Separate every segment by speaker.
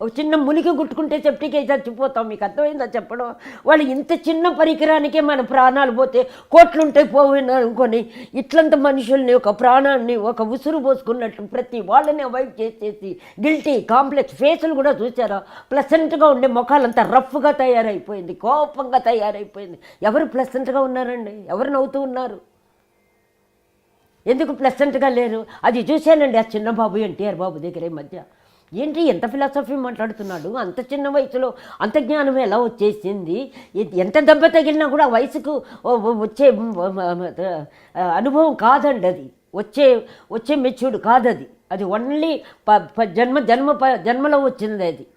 Speaker 1: ఒక చిన్న ములికి గుట్టుకుంటే సెప్టిక్ అయి చచ్చిపోతాం. మీకు అర్థమైందా చెప్పడం? వాళ్ళు ఇంత చిన్న పరికరానికే మన ప్రాణాలు పోతే కోట్లుంటాయి పోయిన అనుకొని ఇట్లంత మనుషుల్ని ఒక ప్రాణాన్ని ఒక ఉసురు పోసుకున్నట్టు ప్రతి వాళ్ళని అవాయిడ్ చేసేసి గిల్టీ కాంప్లెక్స్ ఫేసులు కూడా చూసారా? ప్లసెంట్గా ఉండే ముఖాలంతా రఫ్గా తయారైపోయింది, కోపంగా తయారైపోయింది. ఎవరు ప్లసెంట్గా ఉన్నారండి? ఎవరు నవ్వుతూ ఉన్నారు? ఎందుకు ప్లసెంట్గా లేరు? అది చూశానండి ఆ చిన్న బాబు ఎన్టీఆర్ బాబు దగ్గర ఈ మధ్య. ఏంటి ఎంత ఫిలాసఫీ మాట్లాడుతున్నాడు? అంత చిన్న వయసులో అంత జ్ఞానం ఎలా వచ్చేసింది? ఎంత దెబ్బ తగిలినా కూడా వయసుకు వచ్చే అనుభవం కాదండి అది. వచ్చే మెచ్యూర్డ్ కాదది. అది ఓన్లీ జన్మలో వచ్చింది అది.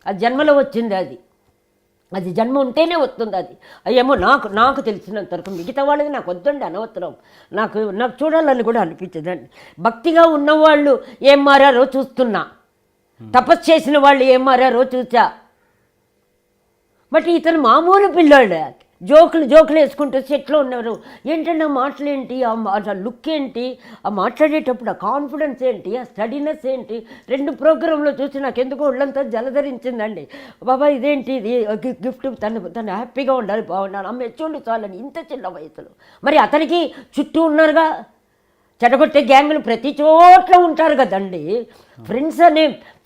Speaker 1: అది జన్మలో వచ్చింది అది జన్మ ఉంటేనే వస్తుంది అది. ఏమో నాకు తెలిసినంతవరకు మిగతా వాళ్ళది నాకు వద్దండి, అనవసరం. నాకు చూడాలని కూడా అనిపించదండి. భక్తిగా ఉన్నవాళ్ళు ఏం మారారో చూస్తున్నా, తపస్సు చేసిన వాళ్ళు ఏం మారారో చూసా. బట్ ఇతను మామూలు పిల్లాడు, జోకులు వేసుకుంటూ సెట్లో ఉన్నారు. ఏంటంటే ఆ మాటలు ఏంటి, ఆ లుక్ ఏంటి, ఆ మాట్లాడేటప్పుడు ఆ కాన్ఫిడెన్స్ ఏంటి, ఆ స్టడీనెస్ ఏంటి? 2 ప్రోగ్రాంలో చూసి నాకు ఎందుకో ఒళ్ళంతా జలధరించిందండి. బాబా ఇదేంటి, ఇది గిఫ్ట్, తను హ్యాపీగా ఉండాలి, బాగుండాలి, అమ్మ ఎచ్చుండి చాలని ఇంత చిన్న వయసులో. మరి అతనికి చుట్టూ ఉన్నారుగా చెడగొట్టే గ్యాంగులు ప్రతి చోట్ల ఉంటారు కదండి.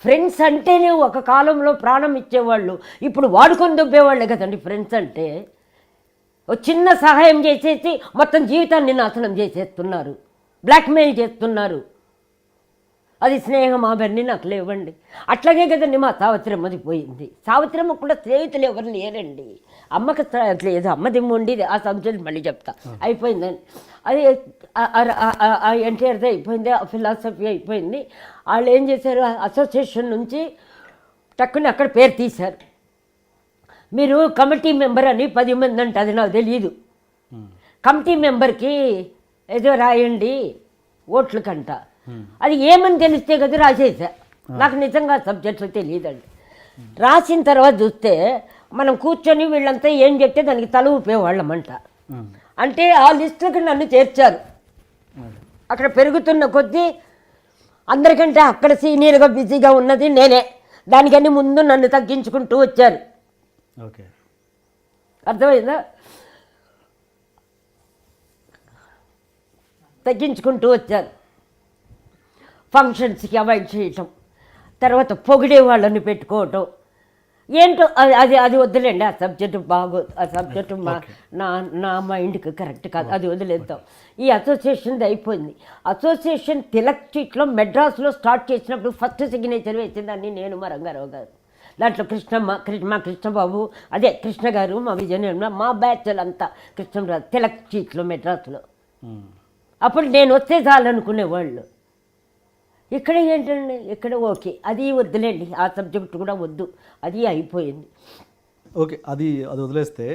Speaker 1: ఫ్రెండ్స్ అంటేనే ఒక కాలంలో ప్రాణం ఇచ్చేవాళ్ళు, ఇప్పుడు వాడుకొని దొబ్బేవాళ్ళే కదండి ఫ్రెండ్స్ అంటే. ఒక చిన్న సహాయం చేసేసి మొత్తం జీవితాన్ని నాశనం చేసేస్తున్నారు, బ్లాక్మెయిల్ చేస్తున్నారు. అది స్నేహం అవన్నీ నాకు లేవండి. అట్లాగే కదండి మా సావిత్రమ్మది పోయింది. సావిత్రమ్మ కూడా స్నేహితులు ఎవరు లేరండి. అమ్మకి లేదు, అమ్మది ఉండేది. ఆ సబ్జెక్ట్ మళ్ళీ చెప్తా, అయిపోయిందని. అది ఎన్టీఆర్ది అయిపోయింది, ఆ ఫిలాసఫీ అయిపోయింది. వాళ్ళు ఏం చేశారు, అసోసియేషన్ నుంచి టక్కుని అక్కడ పేరు తీశారు. మీరు కమిటీ మెంబర్ అని 10 మంది అంటే అది నాకు తెలియదు. కమిటీ మెంబర్కి ఏదో రాయండి ఓట్ల కంట. అది ఏమని తెలిస్తే కదా రాసేసా. నాకు నిజంగా సబ్జెక్టులు తెలియదండి. రాసిన తర్వాత చూస్తే మనం కూర్చొని వీళ్ళంతా ఏం చెప్తే దానికి తల ఊపేవాళ్ళమంట. అంటే ఆ లిస్టులకు నన్ను చేర్చారు. అక్కడ పెరుగుతున్న కొద్దీ అందరికంటే అక్కడ సీనియర్గా బిజీగా ఉన్నది నేనే. దానికన్నీ ముందు నన్ను తగ్గించుకుంటూ వచ్చారు.
Speaker 2: ఓకే,
Speaker 1: అర్థమైందా? తగ్గించుకుంటూ వచ్చారు. ఫంక్షన్స్కి అవాయిడ్ చేయటం, తర్వాత పొగిడే వాళ్ళని పెట్టుకోవటం ఏంటో అది వద్దులేండి. ఆ సబ్జెక్టు బాగోదు. ఆ సబ్జెక్టు నా మైండ్కి కరెక్ట్ కాదు, అది వదిలేద్దాం. ఈ అసోసియేషన్ది అయిపోయింది. అసోసియేషన్ తిలక్ స్ట్రీట్లో మెడ్రాస్లో స్టార్ట్ చేసినప్పుడు ఫస్ట్ సిగ్నేచర్ వేసిందాన్ని నేను, మా రంగారావు గారు. దాంట్లో కృష్ణబాబు, అదే కృష్ణ గారు, మా విజయనిర్మల, మా బ్యాచ్లు అంతా కృష్ణరాజు తిలక్ స్ట్రీట్లో మెడ్రాస్లో. అప్పుడు నేను వస్తే చాలనుకునేవాళ్ళు. ఇక్కడ ఏంటండి, ఇక్కడ ఓకే, అది వద్దులేండి, ఆ సబ్జెక్ట్ కూడా వద్దు, అది అయిపోయింది.
Speaker 2: ఓకే, అది వదిలేస్తే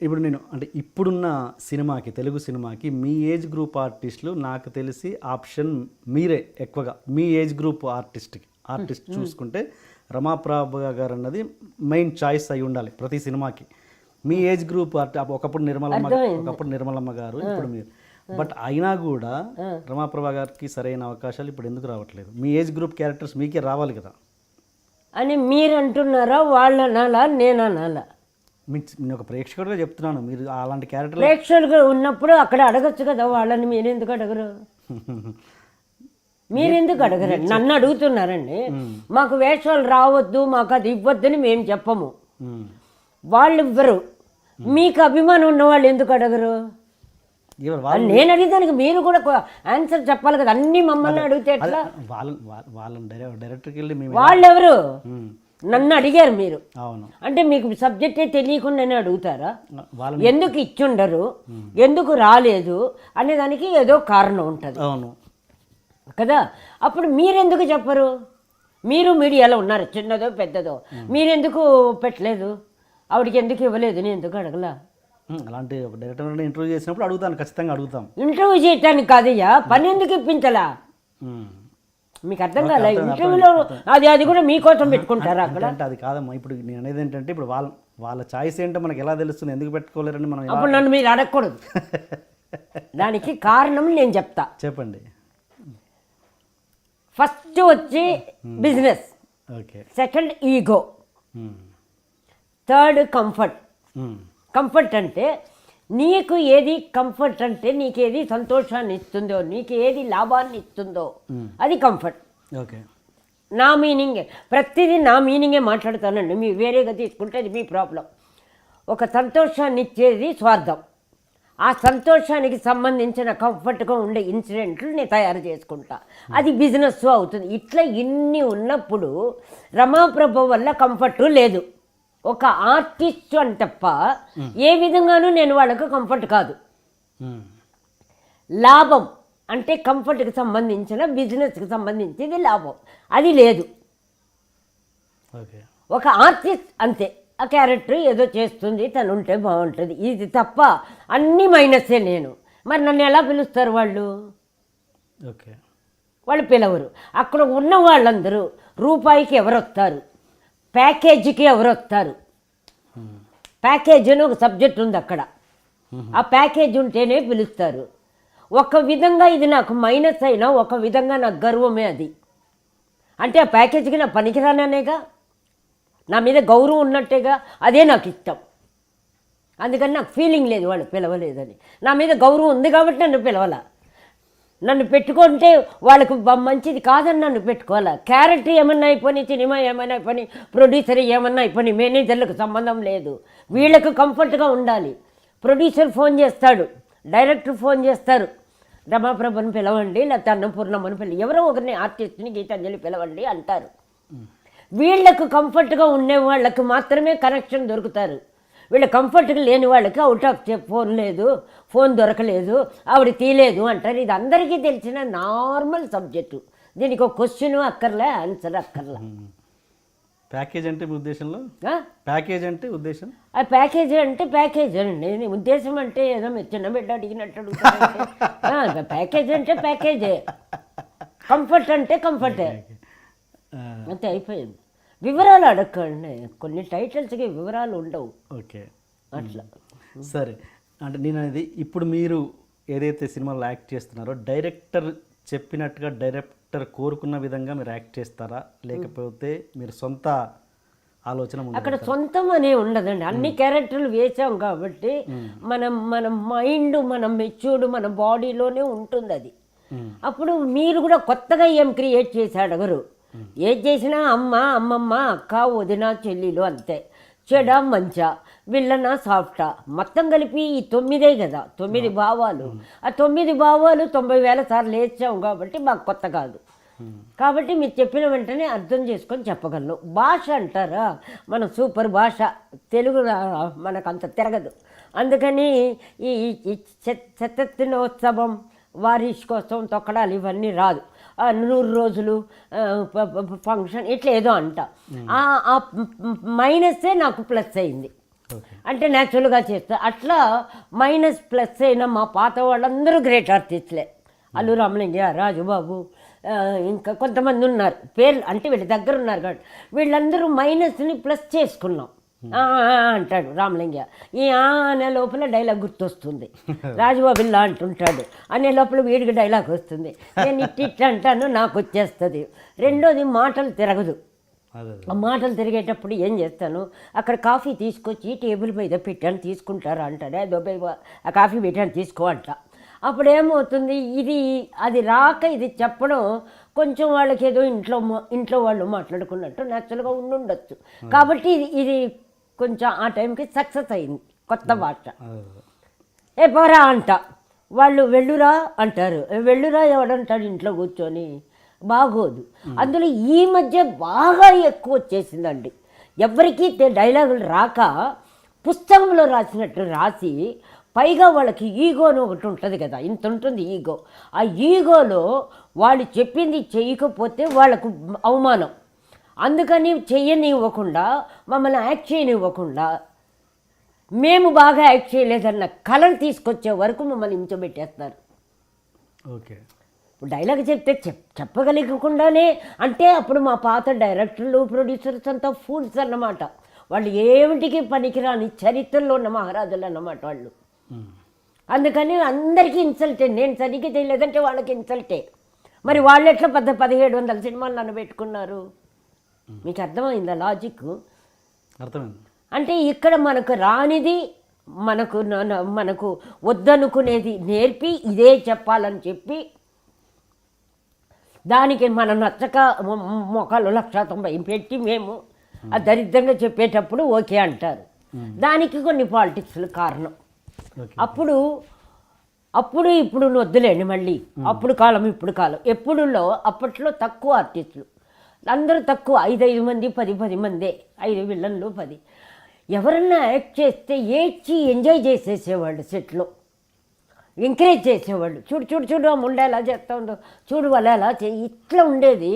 Speaker 2: ఇప్పుడు నేను అంటే ఇప్పుడున్న సినిమాకి, తెలుగు సినిమాకి మీ ఏజ్ గ్రూప్ ఆర్టిస్టులు నాకు తెలిసి ఆప్షన్ మీరే ఎక్కువగా. మీ ఏజ్ గ్రూప్ ఆర్టిస్ట్ చూసుకుంటే రమాప్రభ గారు అన్నది మెయిన్ చాయిస్ అయి ఉండాలి ప్రతి సినిమాకి. మీ ఏజ్ గ్రూప్ ఒకప్పుడు నిర్మలమ్మ గారు, ఇప్పుడు మీరు. బట్ అయినా కూడా రమాప్రభ గారికి సరైన అవకాశాలు ఇప్పుడు ఎందుకు రావట్లేదు? మీ ఏజ్ గ్రూప్ క్యారెక్టర్స్ మీకే రావాలి కదా
Speaker 1: అని మీరు అంటున్నారా? వాళ్ళ అనాలా, నేను అనాలా?
Speaker 2: నేను ఒక ప్రేక్షకుడిగా చెప్తున్నాను. మీరు అలాంటి క్యారెక్టర్
Speaker 1: ప్రేక్షకులుగా ఉన్నప్పుడు అక్కడ అడగచ్చు కదా వాళ్ళని. మీరెందుకు అడగరు? మీరెందుకు అడగరండి? నన్ను అడుగుతున్నారండి. మాకు వేషాలు రావద్దు, మాకు అది ఇవ్వద్దని మేము చెప్పము, వాళ్ళు ఇవ్వరు. మీకు అభిమానం ఉన్న వాళ్ళు ఎందుకు అడగరు? నేను అడిగేదానికి మీరు కూడా ఆన్సర్ చెప్పాలి కదా. అన్ని మమ్మల్ని అడిగితే ఎట్లా? వాళ్ళెవరు? నన్ను అడిగారు మీరు. అంటే మీకు సబ్జెక్టే తెలియకుండానే అడుగుతారా? ఎందుకు ఇచ్చుండరు, ఎందుకు రాలేదు అనేదానికి ఏదో కారణం ఉంటుంది కదా. అప్పుడు మీరెందుకు చెప్పరు? మీరు మీడియాలో ఉన్నారు, చిన్నదో పెద్దదో, మీరెందుకు పెట్టలేదు? ఆవిడకి ఎందుకు ఇవ్వలేదు? నేను ఎందుకు అడగలా?
Speaker 2: అలాంటి డైరెక్టర్ ఇంటర్వ్యూ చేసినప్పుడు అడుగుతాను, ఖచ్చితంగా అడుగుతాం.
Speaker 1: ఇంటర్వ్యూ చేయటానికి కాదయ్యా, పని ఎందుకు ఇప్పించలా? మీకు అర్థం కాలే? ఇంటర్వ్యూలో అది కూడా మీకోసం పెట్టుకుంటారా అక్కడ?
Speaker 2: అంటే అది కాదమ్మా. ఇప్పుడు నేను అనేది ఏంటంటే, ఇప్పుడు వాళ్ళ చాయిస్ ఏంటో మనకి ఎలా తెలుస్తుంది? ఎందుకు పెట్టుకోలేరని మనం.
Speaker 1: అప్పుడు నన్ను మీరు అడగకూడదు. దానికి కారణం నేను చెప్తా,
Speaker 2: చెప్పండి.
Speaker 1: ఫస్ట్ వచ్చి business,
Speaker 2: okay.
Speaker 1: Second ego, third comfort. Comfort అంటే నీకు ఏది కంఫర్ట్ అంటే నీకు ఏది సంతోషాన్ని ఇస్తుందో, నీకు ఏది లాభాన్ని ఇస్తుందో అది కంఫర్ట్.
Speaker 2: ఓకే.
Speaker 1: నా మీనింగే, ప్రతిదీ నా మీనింగే మాట్లాడతానండి. మీరు వేరేగా తీసుకుంటే అది మీ ప్రాబ్లం. ఒక సంతోషాన్ని ఇచ్చేది స్వార్థం. ఆ సంతోషానికి సంబంధించిన కంఫర్ట్గా ఉండే ఇన్సిడెంట్లు నేను తయారు చేసుకుంటా, అది బిజినెస్ అవుతుంది. ఇట్లా ఇన్ని ఉన్నప్పుడు రమాప్రభ వల్ల కంఫర్ట్ లేదు. ఒక ఆర్టిస్ట్ అని తప్ప ఏ విధంగానూ నేను వాళ్ళకు కంఫర్ట్ కాదు. లాభం అంటే కంఫర్ట్కి సంబంధించిన బిజినెస్కి సంబంధించింది లాభం, అది లేదు. ఒక ఆర్టిస్ట్ అంతే, ఆ క్యారెక్టర్ ఏదో చేస్తుంది, తను ఉంటే బాగుంటుంది, ఇది తప్ప అన్నీ మైనస్సే నేను. మరి నన్ను ఎలా పిలుస్తారు వాళ్ళు?
Speaker 2: ఓకే.
Speaker 1: వాళ్ళు పిలవరు. అక్కడ ఉన్న వాళ్ళందరూ రూపాయికి ఎవరు వస్తారు, ప్యాకేజీకి ఎవరు వస్తారు. ప్యాకేజ్ అని ఒక సబ్జెక్ట్ ఉంది అక్కడ. ఆ ప్యాకేజ్ ఉంటేనే పిలుస్తారు. ఒక విధంగా ఇది నాకు మైనస్ అయినా ఒక విధంగా నాకు గర్వమే అది. అంటే ఆ ప్యాకేజీకి నా పనికిరాననేగా, నా మీద గౌరవం ఉన్నట్టేగా, అదే నాకు ఇష్టం. అందుకని నాకు ఫీలింగ్ లేదు వాళ్ళు పిలవలేదని. నా మీద గౌరవం ఉంది కాబట్టి నన్ను పిలవాల. నన్ను పెట్టుకుంటే వాళ్ళకు మంచిది కాదని నన్ను పెట్టుకోవాలా. క్యారెక్టర్ ఏమన్నా అయిపోయి, సినిమా ఏమైనా అయిపోయి, ప్రొడ్యూసర్ ఏమన్నా అయిపోయి, మేనేజర్లకు సంబంధం లేదు. వీళ్ళకు కంఫర్ట్గా ఉండాలి. ప్రొడ్యూసర్ ఫోన్ చేస్తాడు, డైరెక్టర్ ఫోన్ చేస్తారు, రమాప్రభను పిలవండి, లేకపోతే అన్నపూర్ణమ్మని పిలవండి, ఎవరో ఒకరిని ఆర్టిస్ట్ని గీతాంజలి పిలవండి అంటారు. వీళ్లకు కంఫర్ట్గా ఉండే వాళ్ళకు మాత్రమే కనెక్షన్ దొరుకుతారు. వీళ్ళ కంఫర్ట్గా లేని వాళ్ళకి అవుట్ ఆఫ్ ఫోన్ లేదు, ఫోన్ దొరకలేదు, ఆవిడ తీయలేదు అంటారు. ఇది అందరికీ తెలిసిన నార్మల్ సబ్జెక్టు. దీనికి ఒక క్వశ్చన్ అక్కర్లే, ఆన్సర్ అక్కర్లే.
Speaker 2: ప్యాకేజ్ అంటే మీ ఉద్దేశంలో? ప్యాకేజ్ అంటే ఉద్దేశం?
Speaker 1: ఆ ప్యాకేజ్ అంటే ప్యాకేజ్ అండి. ఉద్దేశం అంటే ఏదో మీరు చిన్న బిడ్డ అడిగినట్టు అడుగుతారు. ప్యాకేజ్ అంటే ప్యాకేజే, కంఫర్ట్ అంటే కంఫర్టే, అంతే అయిపోయింది. వివరాలు అడగండి, కొన్ని టైటిల్స్కి వివరాలు ఉండవు.
Speaker 2: ఓకే,
Speaker 1: అట్లా.
Speaker 2: సరే, అంటే నేను అనేది ఇప్పుడు మీరు ఏదైతే సినిమాలో యాక్ట్ చేస్తున్నారో డైరెక్టర్ చెప్పినట్టుగా, డైరెక్టర్ కోరుకున్న విధంగా మీరు యాక్ట్ చేస్తారా, లేకపోతే మీరు సొంత ఆలోచన?
Speaker 1: అక్కడ సొంతం అనే ఉండదండి, అన్ని క్యారెక్టర్లు వేసాం కాబట్టి మన మైండ్, మన మెచ్యూర్డ్ మన బాడీలోనే ఉంటుంది అది. అప్పుడు మీరు కూడా కొత్తగా ఏం క్రియేట్ చేసి అడగరు. ఏది చేసినా అమ్మ, అమ్మమ్మ, అక్క, వదిన, చెల్లెలు అంతే. చెడ, మంచ, విల్లన, సాఫ్టా, మొత్తం కలిపి ఈ 9 కదా, 9 భావాలు. ఆ 9 భావాలు 90,000 సార్లు వేసాం కాబట్టి మాకు కొత్త కాదు. కాబట్టి మీరు చెప్పిన వెంటనే అర్థం చేసుకొని చెప్పగలను. భాష అంటారా, మన సూపర్ భాష తెలుగు మనకు అంత తిరగదు. అందుకని ఈ శతదినోత్సవం, వార్షికోత్సవం, తొక్కడాలు ఇవన్నీ రాదు. 100 రోజులు ఫంక్షన్ ఇట్లా ఏదో అంట. ఆ మైనస్సే నాకు ప్లస్ అయింది. అంటే న్యాచురల్గా చేస్తా. అట్లా మైనస్ ప్లస్ అయిన మా పాత వాళ్ళందరూ గ్రేట్ ఆర్టిస్టులే. అల్లు రామలింగయ్య, రాజుబాబు, ఇంకా కొంతమంది ఉన్నారు పేర్లు, అంటే వీళ్ళ దగ్గర ఉన్నారు కాబట్టి వీళ్ళందరూ మైనస్ని ప్లస్ చేసుకున్నాం. అంటాడు రామలింగయ్య, ఈ అనే లోపల డైలాగ్ గుర్తొస్తుంది. రాజుబాబు ఇలా అంటుంటాడు అనే లోపల వీడికి డైలాగ్ వస్తుంది. నేను ఇట్లా అంటాను, నాకు వచ్చేస్తుంది. రెండోది మాటలు తిరగదు. ఆ మాటలు తిరిగేటప్పుడు ఏం చేస్తాను, అక్కడ కాఫీ తీసుకొచ్చి టేబుల్ మీద పెట్టాను, తీసుకుంటారా అంటాడు. ఆ కాఫీ పెట్టాను తీసుకో అంట. అప్పుడు ఏమవుతుంది, అది రాక ఇది చెప్పడం కొంచెం వాళ్ళకి ఏదో ఇంట్లో వాళ్ళు మాట్లాడుకున్నట్టు న్యాచురల్గా ఉండొచ్చు. కాబట్టి ఇది కొంచెం ఆ టైంకి సక్సెస్ అయింది కొత్త భాష. ఏ పోరా అంట, వాళ్ళు వెళ్ళురా అంటారు. వెళ్ళురా ఎవడంటాడు ఇంట్లో కూర్చొని, బాగోదు. అందులో ఈ మధ్య బాగా ఎక్కువ వచ్చేసిందండి. ఎవరికీ డైలాగులు రాక పుస్తకంలో రాసినట్టు రాసి, పైగా వాళ్ళకి ఈగో అని ఒకటి ఉంటుంది కదా, ఇంత ఉంటుంది ఈగో. ఆ ఈగోలో వాళ్ళు చెప్పింది చేయకపోతే వాళ్ళకు అవమానం. అందుకని చెయ్యనివ్వకుండా, మమ్మల్ని యాక్ట్ చేయనివ్వకుండా, మేము బాగా యాక్ట్ చేయలేదన్న కళను తీసుకొచ్చే వరకు మమ్మల్ని హింసబెట్టేస్తారు.
Speaker 2: ఓకే,
Speaker 1: ఇప్పుడు డైలాగ్ చెప్తే చెప్పగలిగకుండానే, అంటే అప్పుడు మా పాత డైరెక్టర్లు, ప్రొడ్యూసర్స్ అంతా ఫూల్స్ అన్నమాట. వాళ్ళు ఏమిటికి పనికిరాని చరిత్రలో ఉన్న మహారాజులు అన్నమాట వాళ్ళు. అందుకని అందరికీ ఇన్సల్టే. నేను సరిగ్గా చేయలేదంటే వాళ్ళకి ఇన్సల్టే. మరి వాళ్ళు ఎట్లా 1700 సినిమాలు నన్ను పెట్టుకున్నారు? మీకు అర్థమైందా లాజిక్?
Speaker 2: అర్థమైంది.
Speaker 1: అంటే ఇక్కడ మనకు రానిది మనకు వద్దనుకునేది నేర్పి ఇదే చెప్పాలని చెప్పి దానికి మనం నచ్చక మొక్కలు 1,90,000 పెట్టి మేము ఆ దరిద్రంగా చెప్పేటప్పుడు ఓకే అంటారు. దానికి కొన్ని పాలిటిక్స్లు కారణం. అప్పుడు ఇప్పుడు వద్దులేండి మళ్ళీ. అప్పుడు కాలం ఇప్పుడు కాలం. అప్పట్లో తక్కువ ఆర్టిస్టులు, అందరూ తక్కువ, 5 మంది 10 మందే, 5 విలన్లు 10. ఎవరన్నా యాక్ట్ చేస్తే ఏడ్చి ఎంజాయ్ చేసేసేవాళ్ళు, సెట్లో ఎంకరేజ్ చేసేవాళ్ళు. చూడు ఆ ముండ ఎలా చేస్తూ ఉండో, చూడు వాళ్ళు ఎలా ఇట్లా ఉండేది.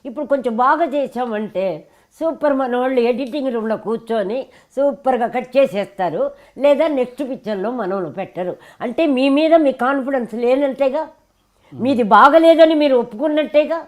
Speaker 1: ఇప్పుడు కొంచెం బాగా చేసామంటే సూపర్, మన వాళ్ళు ఎడిటింగ్ రూమ్లో కూర్చొని సూపర్గా కట్ చేసేస్తారు, లేదా నెక్స్ట్ పిక్చర్లో మనల్ని పెట్టరు. అంటే మీ మీద మీ కాన్ఫిడెన్స్ లేనట్టేగా, మీది బాగలేదని మీరు ఒప్పుకున్నట్టేగా.